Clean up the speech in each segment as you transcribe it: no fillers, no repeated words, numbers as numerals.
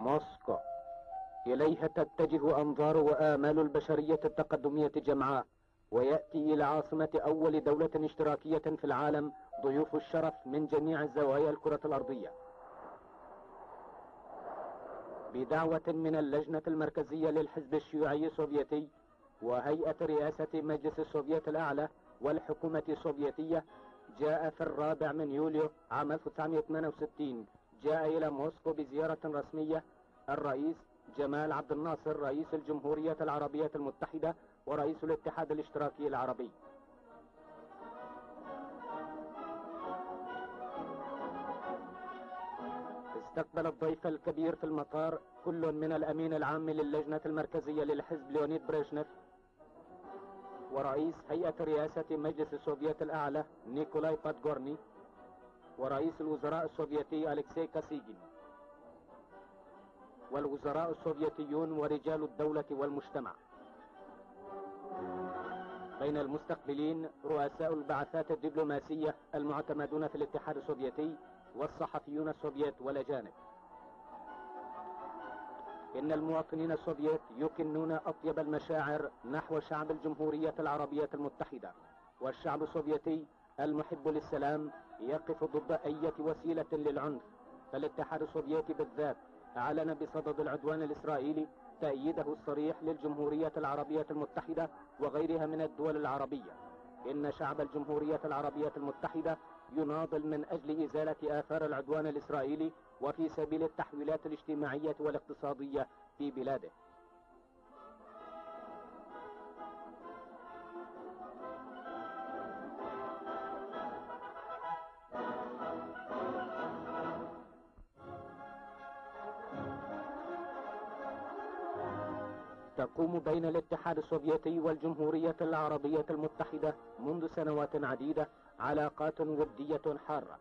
موسكو. إليها تتجه أنظار وآمال البشرية التقدمية جمعاء، ويأتي إلى عاصمة أول دولة اشتراكية في العالم ضيوف الشرف من جميع زوايا الكرة الأرضية. بدعوة من اللجنة المركزية للحزب الشيوعي السوفيتي وهيئة رئاسة مجلس السوفيت الأعلى والحكومة السوفيتية، جاء في 4 يوليو عام 1968 جاء إلى موسكو بزيارة رسمية الرئيس جمال عبد الناصر رئيس الجمهورية العربية المتحدة ورئيس الاتحاد الاشتراكي العربي. استقبل الضيف الكبير في المطار كل من الأمين العام للجنة المركزية للحزب ليونيد بريشنيف، ورئيس هيئة رئاسة مجلس السوفيت الأعلى نيكولاي بادغورني، ورئيس الوزراء السوفيتي أليكسي كاسيجين، والوزراء السوفيتيون ورجال الدولة والمجتمع. بين المستقبلين رؤساء البعثات الدبلوماسية المعتمدون في الاتحاد السوفيتي والصحفيون السوفيت والأجانب. إن المواطنين السوفيت يكنون أطيب المشاعر نحو شعب الجمهورية العربية المتحدة، والشعب السوفيتي المحب للسلام يقف ضد أي وسيلة للعنف. فالاتحاد السوفيتي بالذات أعلن بصدد العدوان الإسرائيلي تأييده الصريح للجمهورية العربية المتحدة وغيرها من الدول العربية. إن شعب الجمهورية العربية المتحدة يناضل من أجل إزالة آثار العدوان الإسرائيلي وفي سبيل التحويلات الاجتماعية والاقتصادية في بلاده. تقوم بين الاتحاد السوفيتي والجمهورية العربية المتحدة منذ سنوات عديدة علاقات ودية حارة.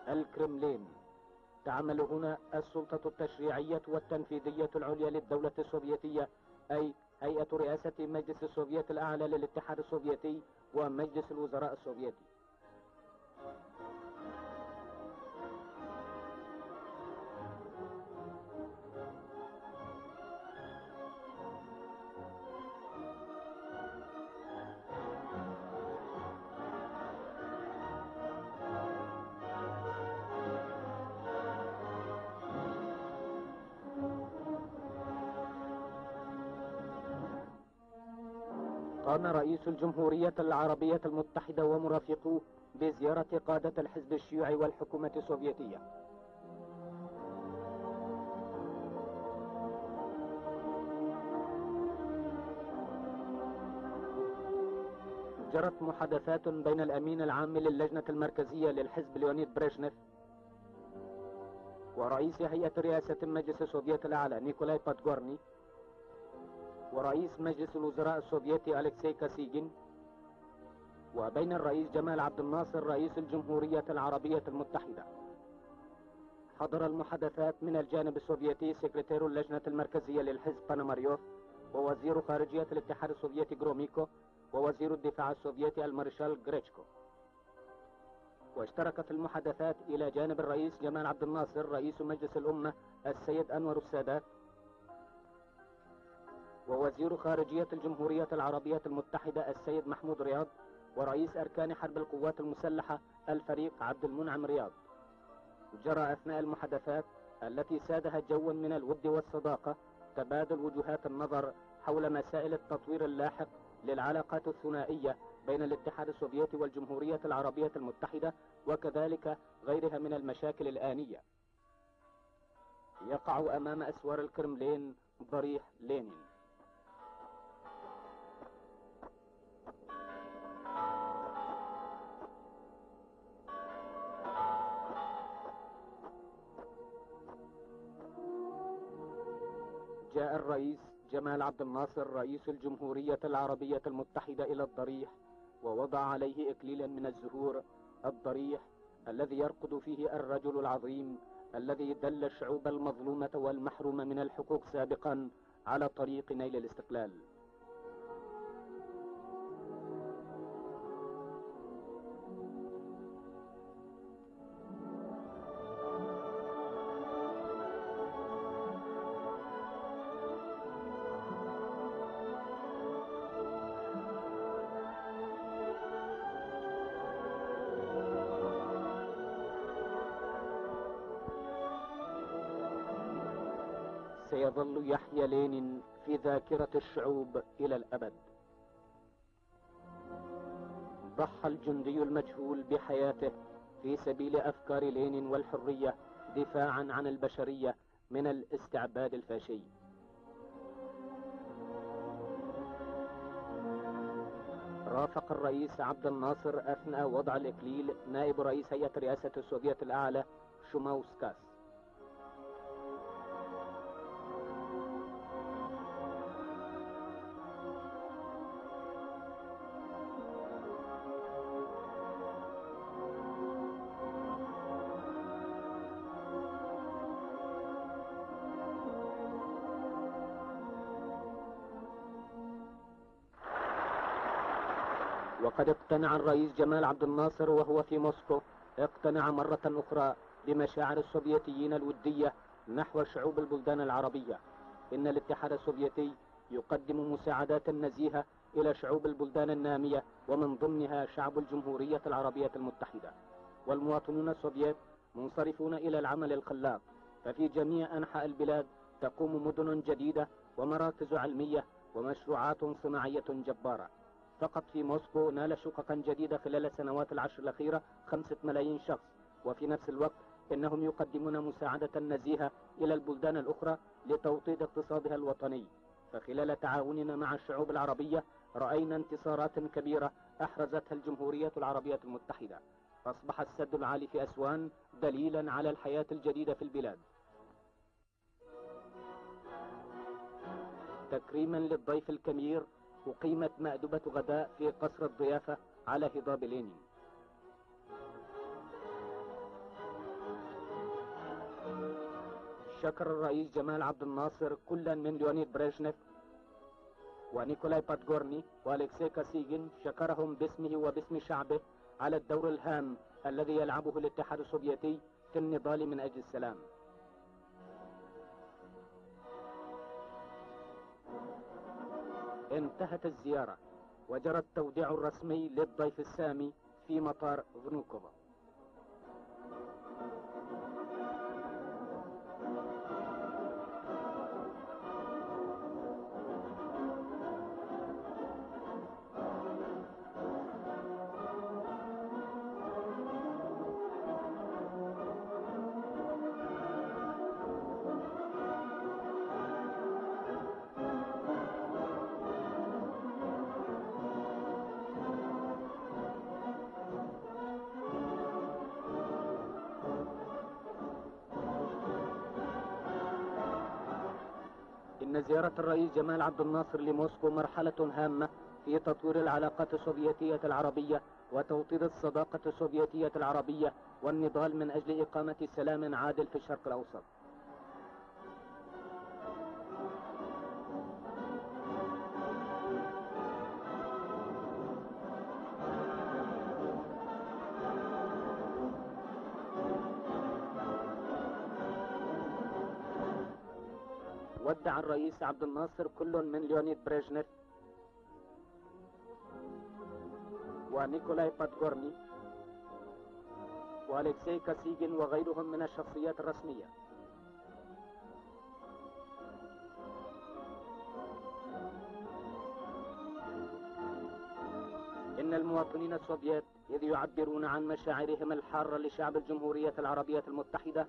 الكرملين. تعمل هنا السلطة التشريعية والتنفيذية العليا للدولة السوفيتية، أي هيئة رئاسة مجلس السوفيت الأعلى للاتحاد السوفيتي ومجلس الوزراء السوفيتي. قام رئيس الجمهورية العربية المتحدة ومرافقوه بزيارة قادة الحزب الشيوعي والحكومة السوفيتية. جرت محادثات بين الأمين العام للجنة المركزية للحزب ليونيد بريشنيف ورئيس هيئة رئاسة مجلس السوفيت الأعلى نيكولاي بادغورني ورئيس مجلس الوزراء السوفيتي أليكسي كاسيجين، وبين الرئيس جمال عبد الناصر رئيس الجمهورية العربية المتحدة. حضر المحادثات من الجانب السوفيتي سكرتير اللجنة المركزية للحزب باناماريوف، ووزير خارجية الاتحاد السوفيتي جروميكو، ووزير الدفاع السوفيتي المارشال غريتشكو. واشترك في المحادثات إلى جانب الرئيس جمال عبد الناصر رئيس مجلس الأمة السيد أنور السادات، ووزير خارجية الجمهورية العربية المتحدة السيد محمود رياض، ورئيس أركان حرب القوات المسلحة الفريق عبد المنعم رياض. جرى أثناء المحادثات التي سادها جو من الود والصداقة تبادل وجهات النظر حول مسائل التطوير اللاحق للعلاقات الثنائية بين الاتحاد السوفيتي والجمهورية العربية المتحدة، وكذلك غيرها من المشاكل الآنية. يقع أمام أسوار الكرملين ضريح لينين. جاء الرئيس جمال عبد الناصر رئيس الجمهورية العربية المتحدة إلى الضريح، ووضع عليه إكليلا من الزهور. الضريح الذي يرقد فيه الرجل العظيم الذي دل الشعوب المظلومة والمحرومة من الحقوق سابقا على طريق نيل الاستقلال. سيظل يحيا لينين في ذاكرة الشعوب إلى الأبد. ضحى الجندي المجهول بحياته في سبيل أفكار لينين والحرية دفاعا عن البشرية من الاستعباد الفاشي. رافق الرئيس عبد الناصر أثناء وضع الإكليل نائب رئيس هيئة رئاسة السوفيت الأعلى شوماوسكاس. وقد اقتنع الرئيس جمال عبد الناصر وهو في موسكو، اقتنع مرة أخرى بمشاعر السوفيتيين الودية نحو شعوب البلدان العربية. إن الاتحاد السوفيتي يقدم مساعدات نزيهة إلى شعوب البلدان النامية، ومن ضمنها شعب الجمهورية العربية المتحدة. والمواطنون السوفيت منصرفون إلى العمل الخلاق، ففي جميع أنحاء البلاد تقوم مدن جديدة ومراكز علمية ومشروعات صناعية جبارة. فقط في موسكو نال شققا جديدة خلال السنوات العشر الأخيرة 5 ملايين شخص، وفي نفس الوقت إنهم يقدمون مساعدة نزيهة إلى البلدان الأخرى لتوطيد اقتصادها الوطني. فخلال تعاوننا مع الشعوب العربية رأينا انتصارات كبيرة أحرزتها الجمهورية العربية المتحدة. أصبح السد العالي في أسوان دليلا على الحياة الجديدة في البلاد. تكريما للضيف الكبير أقيمت مأدبة غداء في قصر الضيافة على هضاب لينين. شكر الرئيس جمال عبد الناصر كلا من ليونيد بريزهنف ونيكولاي باتغورني والكسي كاسيجين، شكرهم باسمه وباسم شعبه على الدور الهام الذي يلعبه الاتحاد السوفيتي في النضال من أجل السلام. انتهت الزيارة وجرى التوديع الرسمي للضيف السامي في مطار فنوكوفا. إن زيارة الرئيس جمال عبد الناصر لموسكو مرحلة هامة في تطوير العلاقات السوفيتية العربية وتوطيد الصداقة السوفيتية العربية والنضال من أجل إقامة سلام عادل في الشرق الأوسط. ودع الرئيس عبد الناصر كل من ليونيد بريزهنف ونيكولاي باتغورني والكسي كاسيجين وغيرهم من الشخصيات الرسمية. إن المواطنين السوفيت إذ يعبرون عن مشاعرهم الحارة لشعب الجمهورية العربية المتحدة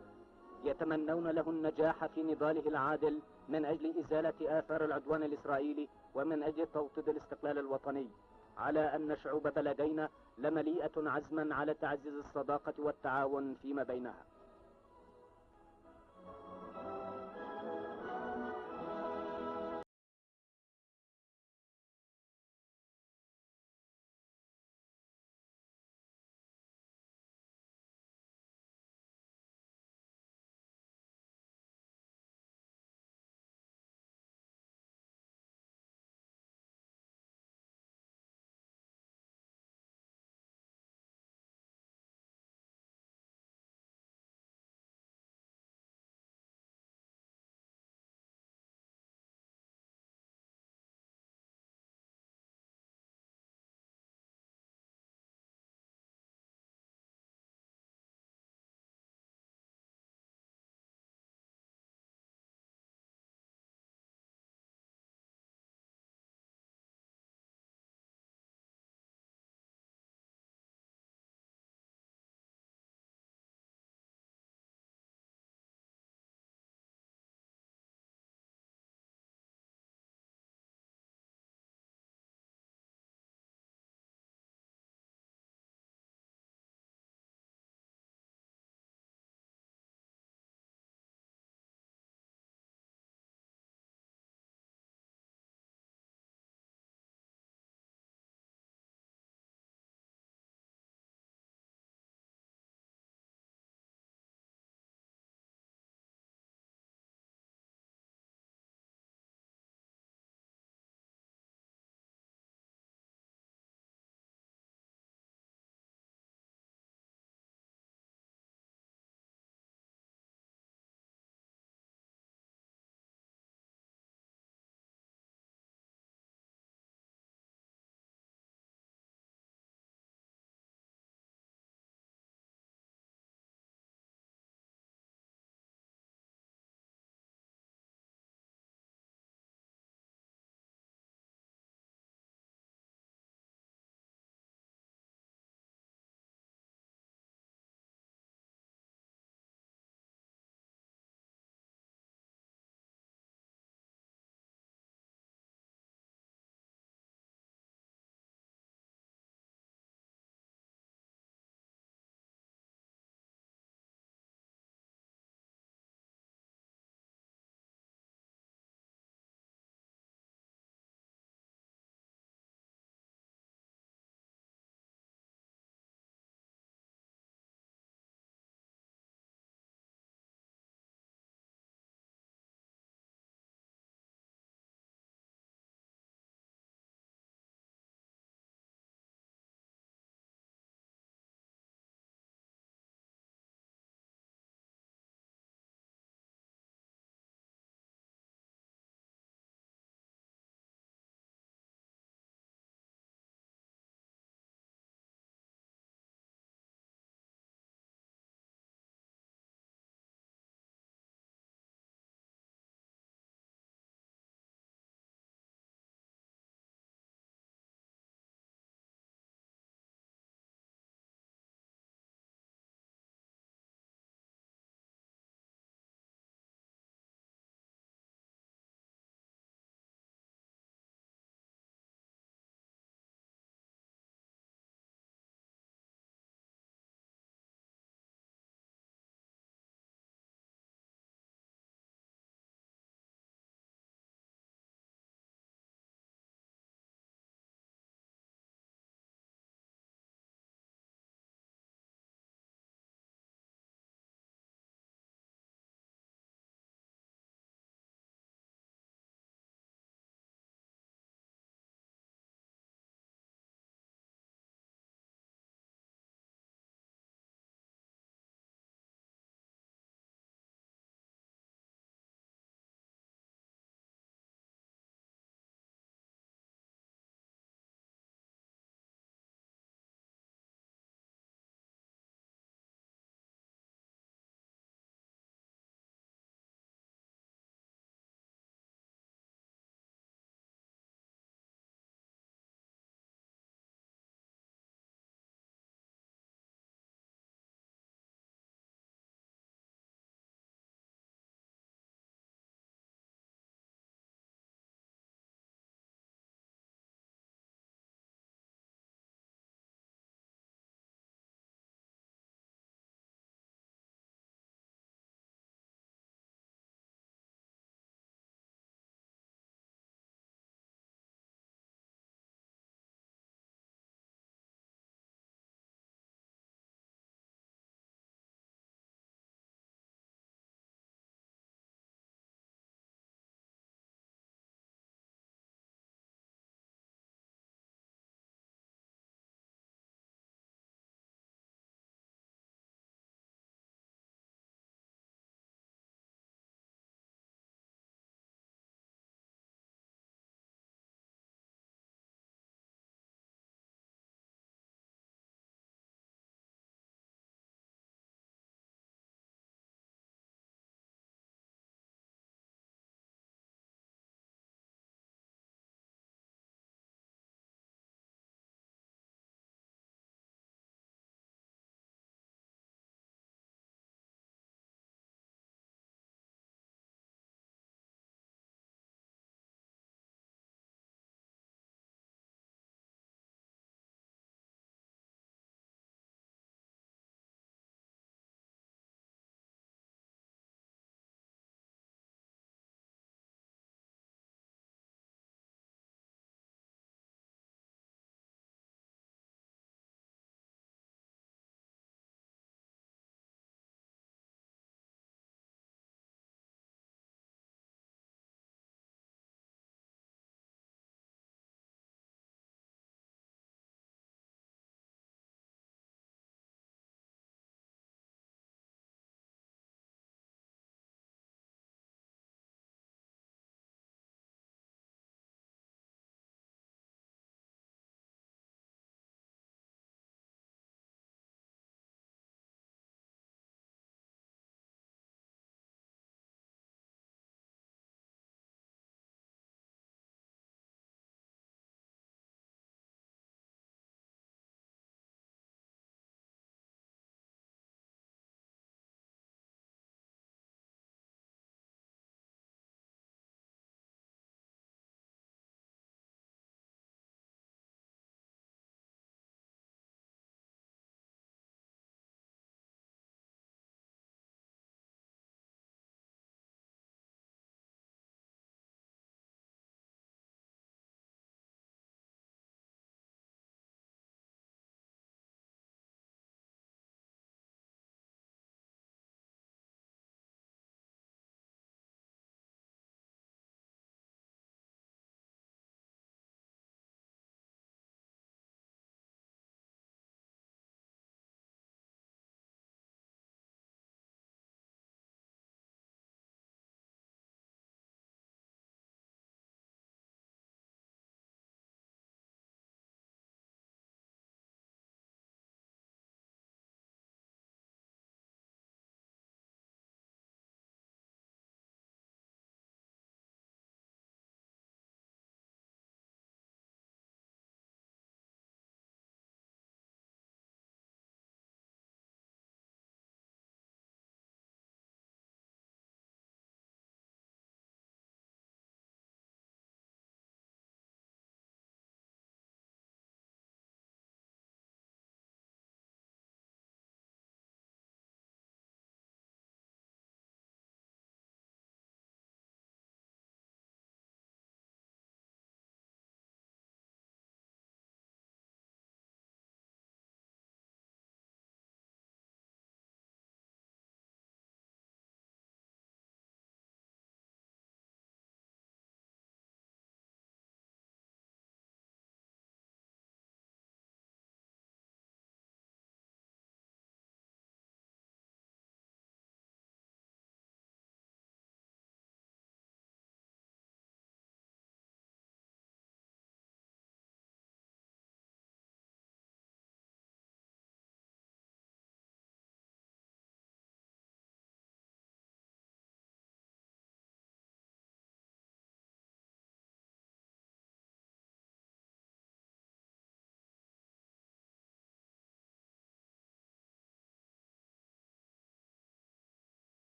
يتمنون له النجاح في نضاله العادل من أجل إزالة آثار العدوان الإسرائيلي ومن أجل توطيد الاستقلال الوطني، على أن شعوب بلدينا لمليئة عزما على تعزيز الصداقة والتعاون فيما بينها.